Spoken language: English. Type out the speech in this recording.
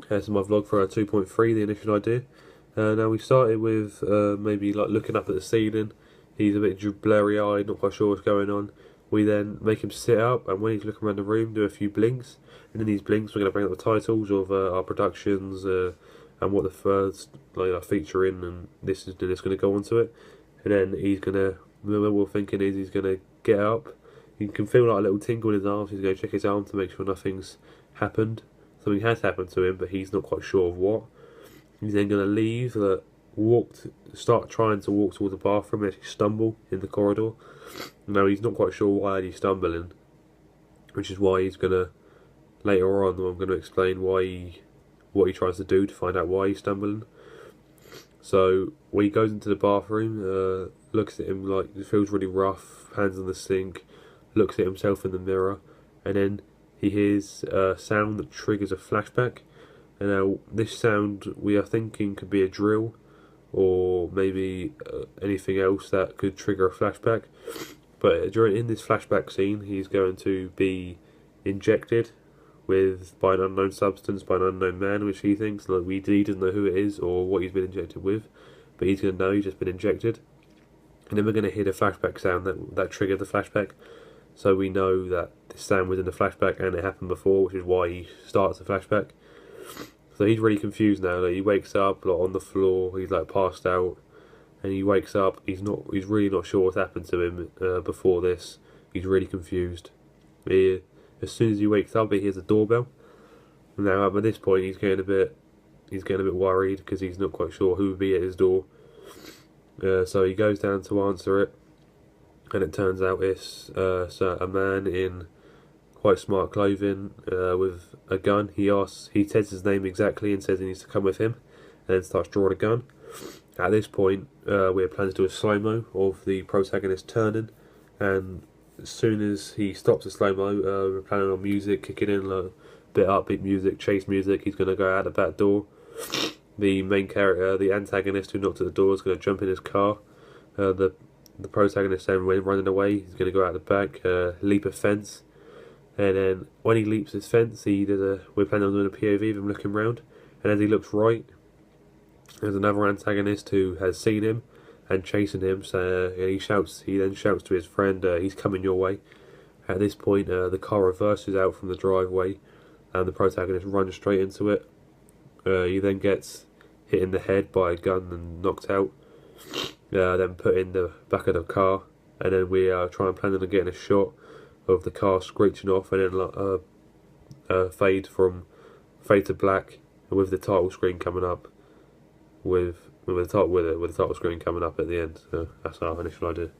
Here's my vlog for 2.3, the initial idea. Now we started with maybe like looking up at the ceiling. He's a bit blurry eyed, not quite sure what's going on. We then make him sit up, and when he's looking around the room, do a few blinks. And in these blinks, we're going to bring up the titles of our productions and what the first like feature in, and this is going to go onto it. And then he's going to. What we're thinking is he's going to get up. You can feel like a little tingle in his arms. He's going to check his arm to make sure nothing's happened. Something has happened to him, but he's not quite sure of what. He's then going to leave, start trying to walk towards the bathroom, and actually stumble in the corridor. Now he's not quite sure why he's stumbling, which is why he's going to, later on, I'm going to explain what he tries to do to find out why he's stumbling. So when he goes into the bathroom, looks at him like it feels really rough, hands on the sink, looks at himself in the mirror, and then he hears a sound that triggers a flashback. And now this sound we are thinking could be a drill, or maybe anything else that could trigger a flashback. But in this flashback scene, he's going to be injected by an unknown substance, by an unknown man, which he thinks, he doesn't know who it is or what he's been injected with, but he's going to know he's just been injected. And then we're going to hear the flashback sound that triggered the flashback, so we know that this sound was in the flashback and it happened before, which is why he starts the flashback. So he's really confused now. He wakes up on the floor. He's passed out, and he wakes up. He's really not sure what's happened to him before this. He's really confused. As soon as he wakes up, he hears a doorbell. Now at this point, he's getting a bit worried because he's not quite sure who would be at his door. So he goes down to answer it, and it turns out it's a man in quite smart clothing with a gun. He says his name exactly and says he needs to come with him, and then starts drawing a gun. At this point, we're planning to do a slow-mo of the protagonist turning, and as soon as he stops the slow-mo, we're planning on music kicking in, a bit upbeat music, chase music. He's going to go out the back door. The main character, the antagonist who knocked at the door, is going to jump in his car. The protagonist then running away. He's going to go out the back, leap a fence. And then when he leaps his fence, we're planning on doing a POV of him looking round. And as he looks right, there's another antagonist who has seen him and chasing him. So he then shouts to his friend, "He's coming your way." At this point, the car reverses out from the driveway, and the protagonist runs straight into it. He then gets hit in the head by a gun and knocked out. Then put in the back of the car, and then we are planning on getting a shot of the car screeching off, and then fade to black, with the title screen coming up, with the title screen coming up at the end. So that's our initial idea.